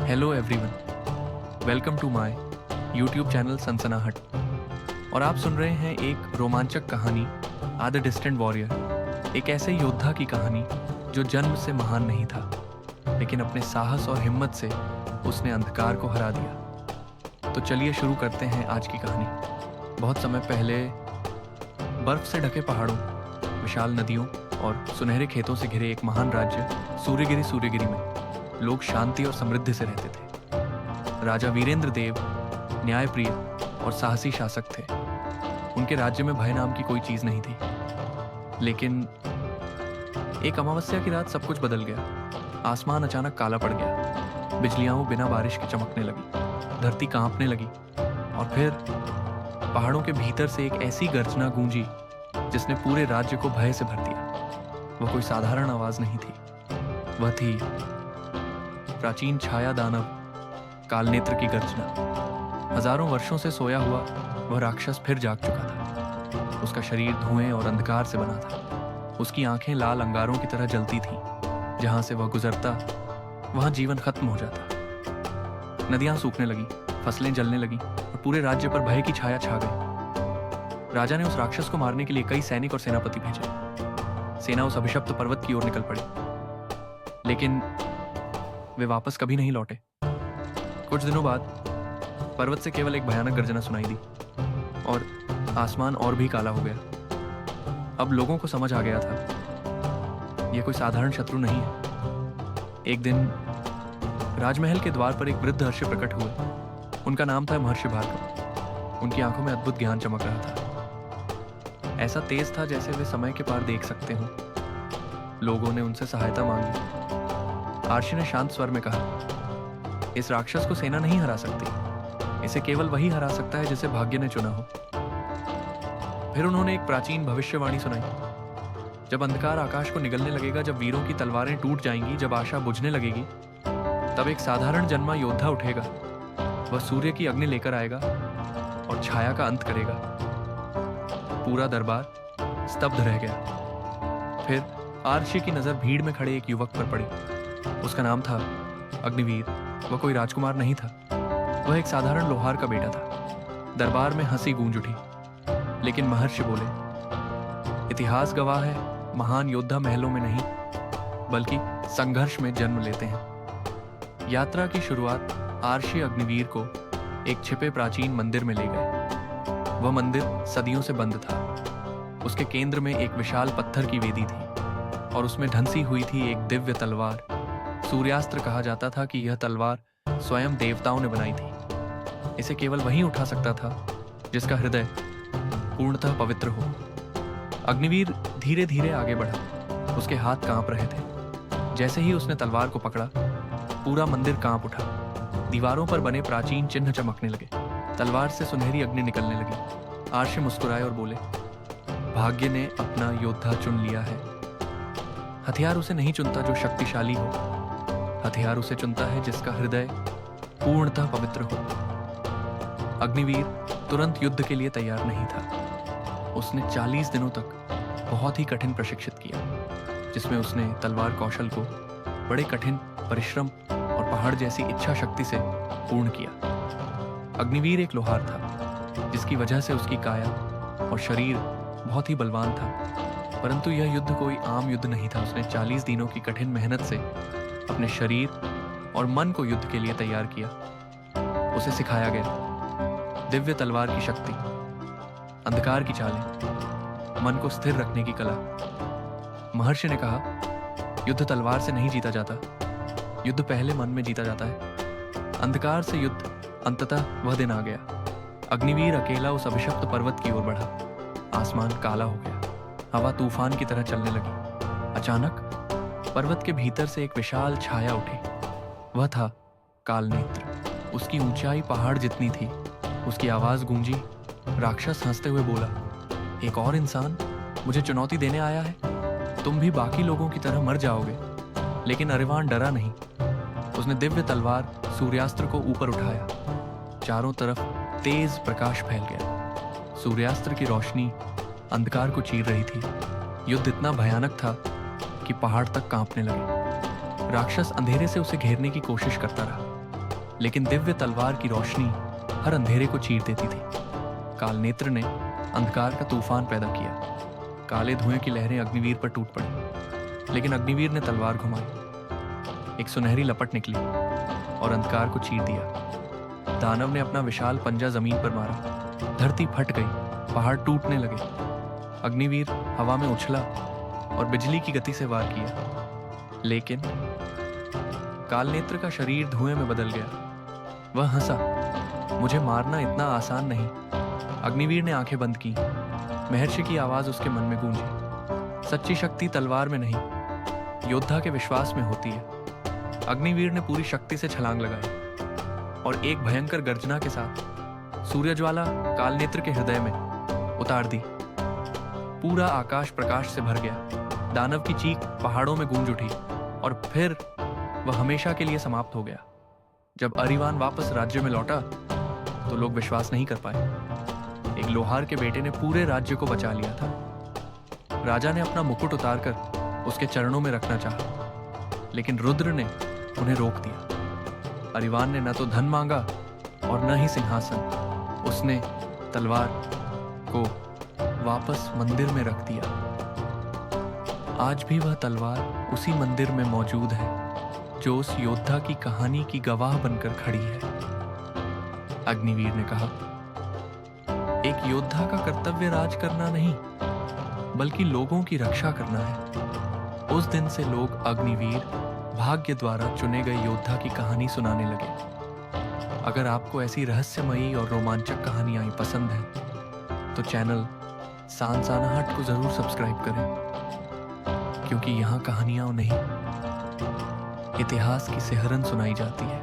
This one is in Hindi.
Hello everyone, welcome to my YouTube channel सनसनाहट। और आप सुन रहे हैं एक रोमांचक कहानी, द डिस्टेंट वॉरियर। एक ऐसे योद्धा की कहानी जो जन्म से महान नहीं था, लेकिन अपने साहस और हिम्मत से उसने अंधकार को हरा दिया। तो चलिए शुरू करते हैं आज की कहानी। बहुत समय पहले बर्फ से ढके पहाड़ों, विशाल नदियों और सुनहरे खेतों से घिरे एक महान राज्य सूर्यगिरी में लोग शांति और समृद्धि से रहते थे। राजा वीरेंद्र देव न्यायप्रिय और साहसी शासक थे। उनके राज्य में भय नाम की कोई चीज नहीं थी। लेकिन एक अमावस्या की रात सब कुछ बदल गया। आसमान अचानक काला पड़ गया, बिजलियां बिना बारिश के चमकने लगी, धरती कांपने लगी और फिर पहाड़ों के भीतर से एक ऐसी गर्जना गूंजी जिसने पूरे राज्य को भय से भर दिया। वह कोई साधारण आवाज नहीं थी, वह थी प्राचीन छाया दानव कालनेत्र की गर्जना। हजारों वर्षों से सोया हुआ वह राक्षस फिर जाग चुका था। उसका शरीर धुएं और अंधकार से बना था। उसकी आंखें लाल अंगारों की तरह जलती थीं। जहां से वह गुजरता वहां जीवन खत्म हो जाता। नदियां सूखने लगी, फसलें जलने लगी और पूरे राज्य पर भय की छाया छा गई। राजा ने उस राक्षस को मारने के लिए कई सैनिक और सेनापति भेजे। सेना उस अभिशप्त पर्वत की ओर निकल पड़ी, लेकिन वे वापस कभी नहीं लौटे। कुछ दिनों बाद पर्वत से केवल एक भयानक गर्जना सुनाई दी और आसमान और भी काला हो गया। अब लोगों को समझ आ गया था, यह कोई साधारण शत्रु नहीं है। एक दिन राजमहल के द्वार पर एक वृद्ध अर्षि प्रकट हुए। उनका नाम था महर्षि भार्गव। उनकी आंखों में अद्भुत ज्ञान चमक रहा था, ऐसा तेज था जैसे वे समय के पार देख सकते हो। लोगों ने उनसे सहायता मांगी। आर्षि ने शांत स्वर में कहा, इस राक्षस को सेना नहीं हरा सकती। इसे केवल वही हरा सकता है जिसे भाग्य ने चुना हो। फिर उन्होंने एक प्राचीन भविष्यवाणी सुनाई। जब अंधकार आकाश को निगलने लगेगा, जब वीरों की तलवारें टूट जाएंगी, जब आशा बुझने लगेगी, तब एक साधारण जन्मा योद्धा उठेगा। वह सूर्य की अग्नि लेकर आएगा और छाया का अंत करेगा। पूरा दरबार स्तब्ध रह गया। फिर आर्षि की नजर भीड़ में खड़े एक युवक पर पड़ी। उसका नाम था अग्निवीर। वह कोई राजकुमार नहीं था, वह एक साधारण लोहार का बेटा था। दरबार में हंसी गूंज उठी, लेकिन महर्षि बोले, इतिहास गवाह है, महान योद्धा महलों में नहीं बल्कि संघर्ष में जन्म लेते हैं। यात्रा की शुरुआत आर्षि अग्निवीर को एक छिपे प्राचीन मंदिर में ले गए। वह मंदिर सदियों से बंद था। उसके केंद्र में एक विशाल पत्थर की वेदी थी और उसमें ढंसी हुई थी एक दिव्य तलवार। सूर्यास्त्र कहा जाता था कि यह तलवार स्वयं देवताओं ने बनाई थी। इसे केवल वही उठा सकता था जिसका हृदय पूर्णतः पवित्र हो। अग्निवीर धीरे धीरे आगे बढ़ा। उसके हाथ कांप रहे थे। जैसे ही उसने तलवार को पकड़ा, पूरा मंदिर कांप उठा। दीवारों पर बने प्राचीन चिन्ह चमकने लगे। तलवार से सुनहरी अग्नि निकलने लगी। आर्षि मुस्कुराए और बोले, भाग्य ने अपना योद्धा चुन लिया है। हथियार उसे नहीं चुनता जो शक्तिशाली हो, हथियार उसे चुनता है जिसका हृदय पूर्णतः पवित्र हो। अग्निवीर तुरंत युद्ध के लिए तैयार नहीं था। उसने 40 दिनों तक बहुत ही कठिन प्रशिक्षित किया, जिसमें उसने तलवार कौशल को बड़े कठिन परिश्रम और पहाड़ जैसी इच्छा शक्ति से पूर्ण किया। अग्निवीर एक लोहार था, जिसकी वजह से उसकी काया और शरीर बहुत ही बलवान था। परंतु यह युद्ध कोई आम युद्ध नहीं था। उसने 40 दिनों की कठिन मेहनत से अपने शरीर और मन को युद्ध के लिए तैयार किया। उसे सिखाया गया दिव्य तलवार की शक्ति, अंधकार की चालें, मन को स्थिर रखने की कला। महर्षि ने कहा, युद्ध तलवार से नहीं जीता जाता, युद्ध पहले मन में जीता जाता है। अंधकार से युद्ध अंततः वह दिन आ गया। अग्निवीर अकेला उस अभिशप्त पर्वत की ओर बढ़ा। आसमान काला हो गया, हवा तूफान की तरह चलने लगी। अचानक पर्वत के भीतर से एक विशाल छाया उठी। वह था कालनेत्र। उसकी ऊंचाई पहाड़ जितनी थी। उसकी आवाज गूंजी। राक्षस हंसते हुए बोला, एक और इंसान मुझे चुनौती देने आया है। तुम भी बाकी लोगों की तरह मर जाओगे। लेकिन अरिवान डरा नहीं। उसने दिव्य तलवार सूर्यास्त्र को ऊपर उठाया। चारों तरफ तेज प्रकाश फैल गया। सूर्यास्त्र की रोशनी अंधकार को चीर रही थी। युद्ध इतना भयानक था कि पहाड़ तक कांपने लगे। राक्षस अंधेरे से उसे घेरने की कोशिश करता रहा, लेकिन दिव्य तलवार की रोशनी हर अंधेरे को चीर देती थी। कालनेत्र ने अंधकार का तूफान पैदा किया। काले धुएं की लहरें अग्निवीर पर टूट पड़ी, लेकिन अग्निवीर ने तलवार घुमाई। एक सुनहरी लपट निकली और अंधकार को चीर दिया। दानव ने अपना विशाल पंजा जमीन पर मारा। धरती फट गई, पहाड़ टूटने लगे। अग्निवीर हवा में उछला और बिजली की गति से वार किया, लेकिन कालनेत्र का शरीर धुएं में बदल गया। वह हंसा, मुझे मारना इतना आसान नहीं। अग्निवीर ने आंखें बंद की। महर्षि की आवाज उसके मन में गूंजी, सच्ची शक्ति तलवार में नहीं, योद्धा के विश्वास में होती है। अग्निवीर ने पूरी शक्ति से छलांग लगाई और एक भयंकर गर्जना के साथ सूर्यज्वाला कालनेत्र के हृदय में उतार दी। पूरा आकाश प्रकाश से भर गया। दानव की चीख पहाड़ों में गूंज उठी और फिर वह हमेशा के लिए समाप्त हो गया। जब अरिवान वापस राज्य में लौटा तो लोग विश्वास नहीं कर पाए। एक लोहार के बेटे ने पूरे राज्य को बचा लिया था। राजा ने अपना मुकुट उतारकर उसके चरणों में रखना चाहा, लेकिन रुद्र ने उन्हें रोक दिया। अरिवान ने न तो धन मांगा और न ही सिंहासन। उसने तलवार को वापस मंदिर में रख दिया। आज भी वह तलवार उसी मंदिर में मौजूद है जो उस योद्धा की कहानी की गवाह बनकर खड़ी है। अग्निवीर ने कहा, एक योद्धा का कर्तव्य राज करना नहीं, बल्कि लोगों की रक्षा करना है। उस दिन से लोग अग्निवीर, भाग्य द्वारा चुने गए योद्धा की कहानी सुनाने लगे। अगर आपको ऐसी रहस्यमयी और रोमांचक कहानियां पसंद हैं, तो चैनल सनसनाहट को जरूर सब्सक्राइब करें, क्योंकि यहाँ कहानियां नहीं, इतिहास की सिहरन सुनाई जाती है।